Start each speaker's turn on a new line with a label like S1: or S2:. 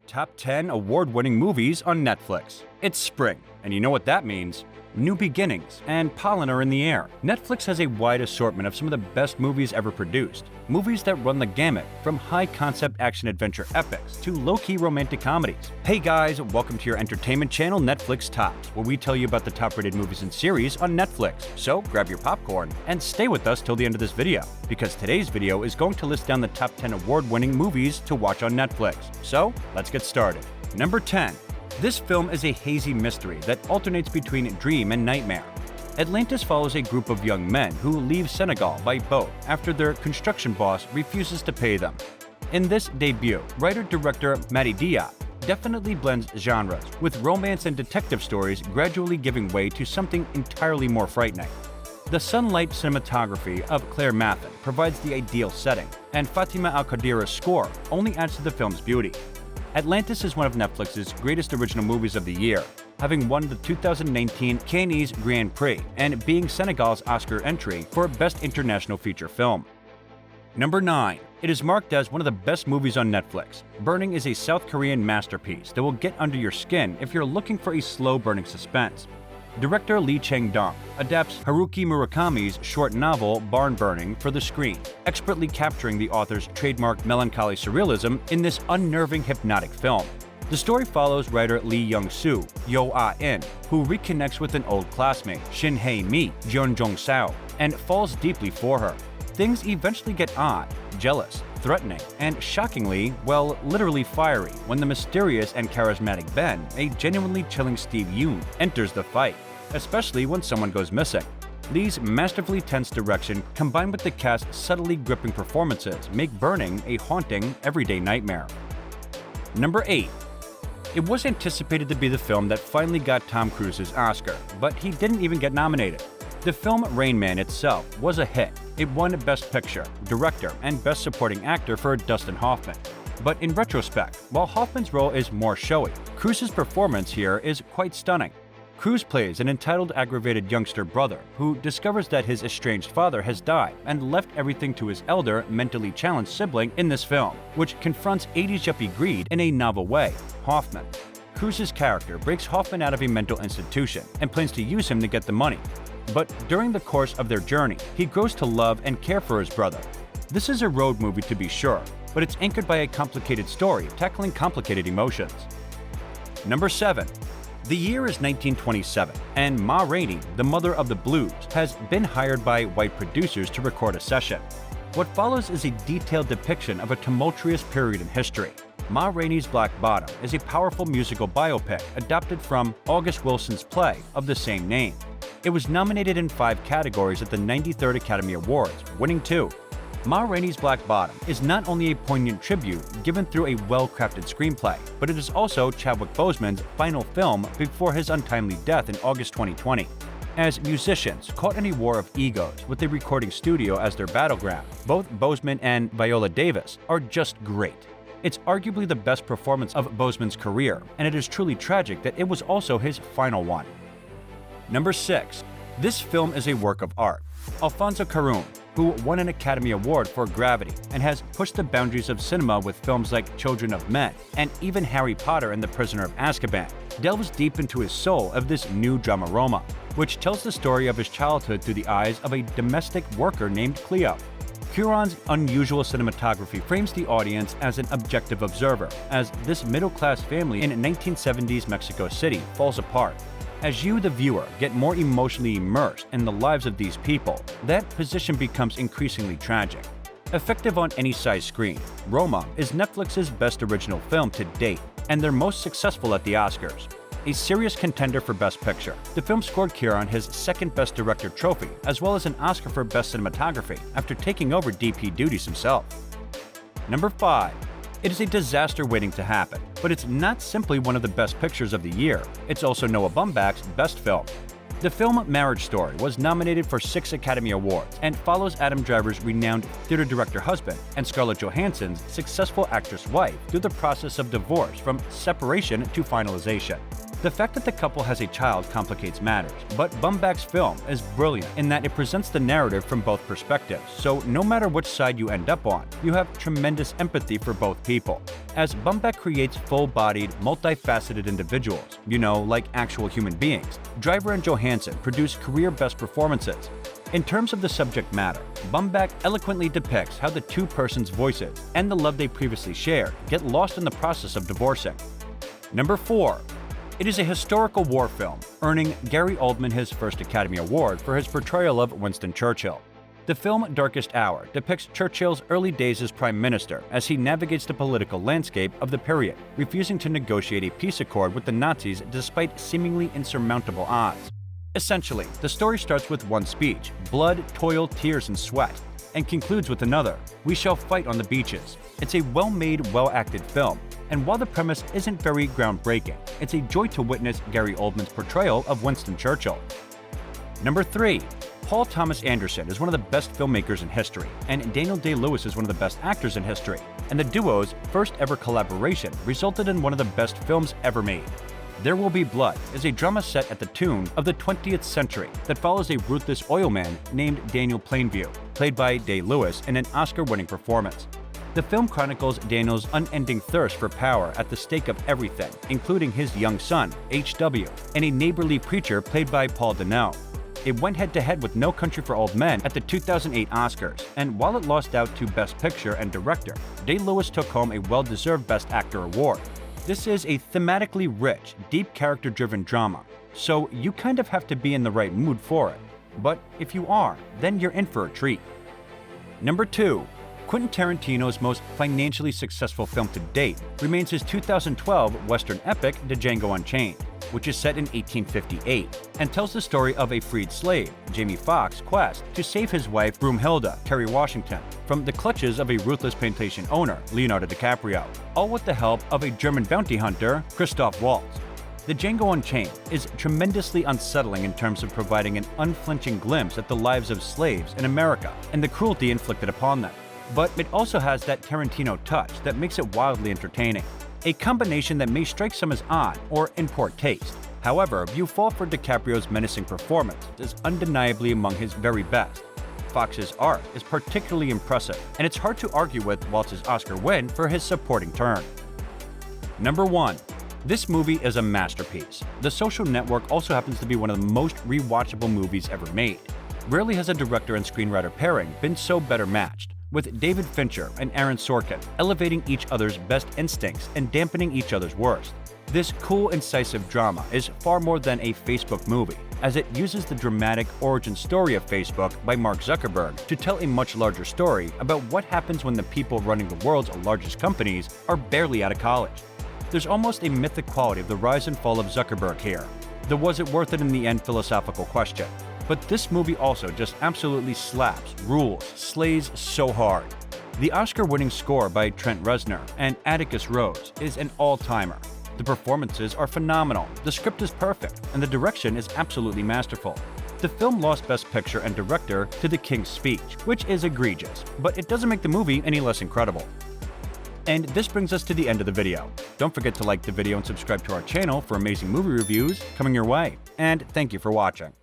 S1: Top 10 award-winning movies on Netflix. It's spring, and you know what that means. New beginnings, and pollen are in the air. Netflix has a wide assortment of some of the best movies ever produced. Movies that run the gamut, from high-concept action-adventure epics to low-key romantic comedies. Hey guys, welcome to your entertainment channel, Netflix Tops, where we tell you about the top-rated movies and series on Netflix. So grab your popcorn and stay with us till the end of this video, because today's video is going to list down the top 10 award-winning movies to watch on Netflix. So let's get started. Number 10. This film is a hazy mystery that alternates between dream and nightmare. Atlantis follows a group of young men who leave Senegal by boat after their construction boss refuses to pay them. In this debut, writer-director Mati Diop definitely blends genres, with romance and detective stories gradually giving way to something entirely more frightening. The sunlight cinematography of Claire Mathin provides the ideal setting, and Fatima Al-Qadira's score only adds to the film's beauty. Atlantis is one of Netflix's greatest original movies of the year, having won the 2019 Cannes Grand Prix and being Senegal's Oscar entry for Best International Feature Film. Number 9. It is marked as one of the best movies on Netflix. Burning is a South Korean masterpiece that will get under your skin if you're looking for a slow-burning suspense. Director Lee Chang-dong adapts Haruki Murakami's short novel Barn Burning for the screen, expertly capturing the author's trademark melancholy surrealism in this unnerving hypnotic film. The story follows writer Lee Young-soo, Yo Ah-in, who reconnects with an old classmate, Shin Hae-mi, Jeon Jong-sao, and falls deeply for her. Things eventually get odd, jealous, threatening, and shockingly, well, literally fiery when the mysterious and charismatic Ben, a genuinely chilling Steve Yeun, enters the fight, especially when someone goes missing. Lee's masterfully tense direction, combined with the cast's subtly gripping performances, make Burning a haunting, everyday nightmare. Number 8. It was anticipated to be the film that finally got Tom Cruise's Oscar, but he didn't even get nominated. The film Rain Man itself was a hit. It won Best Picture, Director, and Best Supporting Actor for Dustin Hoffman. But in retrospect, while Hoffman's role is more showy, Cruise's performance here is quite stunning. Cruise plays an entitled, aggravated youngster brother who discovers that his estranged father has died and left everything to his elder, mentally challenged sibling in this film, which confronts 80s yuppie greed in a novel way, Hoffman. Cruise's character breaks Hoffman out of a mental institution and plans to use him to get the money. But during the course of their journey, he grows to love and care for his brother. This is a road movie to be sure, but it's anchored by a complicated story tackling complicated emotions. Number 7. The year is 1927, and Ma Rainey, the mother of the blues, has been hired by white producers to record a session. What follows is a detailed depiction of a tumultuous period in history. Ma Rainey's Black Bottom is a powerful musical biopic adapted from August Wilson's play of the same name. It was nominated in 5 categories at the 93rd Academy Awards, winning 2. Ma Rainey's Black Bottom is not only a poignant tribute given through a well-crafted screenplay, but it is also Chadwick Boseman's final film before his untimely death in August 2020. As musicians caught in a war of egos with a recording studio as their battleground, both Boseman and Viola Davis are just great. It's arguably the best performance of Boseman's career, and it is truly tragic that it was also his final one. Number 6. This film is a work of art. Alfonso Cuarón, who won an Academy Award for Gravity and has pushed the boundaries of cinema with films like Children of Men and even Harry Potter and the Prisoner of Azkaban, delves deep into his soul of this new drama Roma, which tells the story of his childhood through the eyes of a domestic worker named Cleo. Cuarón's unusual cinematography frames the audience as an objective observer, as this middle-class family in 1970s Mexico City falls apart. As you, the viewer, get more emotionally immersed in the lives of these people, that position becomes increasingly tragic. Effective on any size screen, Roma is Netflix's best original film to date and their most successful at the Oscars. A serious contender for Best Picture, the film scored Cuarón his second Best Director trophy, as well as an Oscar for Best Cinematography after taking over DP duties himself. Number 5. It is a disaster waiting to happen, but it's not simply one of the best pictures of the year, it's also Noah Baumbach's best film. The film Marriage Story was nominated for 6 Academy Awards and follows Adam Driver's renowned theater director husband and Scarlett Johansson's successful actress wife through the process of divorce from separation to finalization. The fact that the couple has a child complicates matters, but Baumbach's film is brilliant in that it presents the narrative from both perspectives, so no matter which side you end up on, you have tremendous empathy for both people, as Baumbach creates full-bodied, multifaceted individuals, like actual human beings. Driver and Johansson produce career-best performances. In terms of the subject matter, Baumbach eloquently depicts how the two persons' voices and the love they previously shared get lost in the process of divorcing. Number 4. It is a historical war film, earning Gary Oldman his first Academy Award for his portrayal of Winston Churchill. The film Darkest Hour depicts Churchill's early days as Prime Minister as he navigates the political landscape of the period, refusing to negotiate a peace accord with the Nazis despite seemingly insurmountable odds. Essentially, the story starts with one speech, blood, toil, tears, and sweat, and concludes with another, we shall fight on the beaches. It's a well-made, well-acted film, and while the premise isn't very groundbreaking, it's a joy to witness Gary Oldman's portrayal of Winston Churchill. Number 3. Paul Thomas Anderson is one of the best filmmakers in history, and Daniel Day-Lewis is one of the best actors in history, and the duo's first ever collaboration resulted in one of the best films ever made. There Will Be Blood is a drama set at the tune of the 20th century that follows a ruthless oilman named Daniel Plainview, played by Day-Lewis in an Oscar-winning performance. The film chronicles Daniel's unending thirst for power at the stake of everything, including his young son, H.W., and a neighborly preacher played by Paul Dano. It went head-to-head with No Country for Old Men at the 2008 Oscars, and while it lost out to Best Picture and Director, Day-Lewis took home a well-deserved Best Actor award. This is a thematically rich, deep character-driven drama, so you kind of have to be in the right mood for it. But if you are, then you're in for a treat. Number 2. Quentin Tarantino's most financially successful film to date remains his 2012 Western epic Django Unchained, which is set in 1858 and tells the story of a freed slave, Jamie Foxx's quest to save his wife Broomhilda, Kerry Washington, from the clutches of a ruthless plantation owner, Leonardo DiCaprio, all with the help of a German bounty hunter, Christoph Waltz. The Django Unchained is tremendously unsettling in terms of providing an unflinching glimpse at the lives of slaves in America and the cruelty inflicted upon them. But it also has that Tarantino touch that makes it wildly entertaining, a combination that may strike some as odd or in poor taste. However, you fall for DiCaprio's menacing performance is undeniably among his very best. Fox's art is particularly impressive, and it's hard to argue with Waltz's Oscar win for his supporting turn. Number 1. This movie is a masterpiece. The Social Network also happens to be one of the most rewatchable movies ever made. Rarely has a director and screenwriter pairing been so better matched, with David Fincher and Aaron Sorkin elevating each other's best instincts and dampening each other's worst. This cool, incisive drama is far more than a Facebook movie, as it uses the dramatic origin story of Facebook by Mark Zuckerberg to tell a much larger story about what happens when the people running the world's largest companies are barely out of college. There's almost a mythic quality of the rise and fall of Zuckerberg here, the was it worth it in the end philosophical question. But this movie also just absolutely slaps, rules, slays so hard. The Oscar-winning score by Trent Reznor and Atticus Rose is an all-timer. The performances are phenomenal, the script is perfect, and the direction is absolutely masterful. The film lost Best Picture and Director to The King's Speech, which is egregious, but it doesn't make the movie any less incredible. And this brings us to the end of the video. Don't forget to like the video and subscribe to our channel for amazing movie reviews coming your way. And thank you for watching.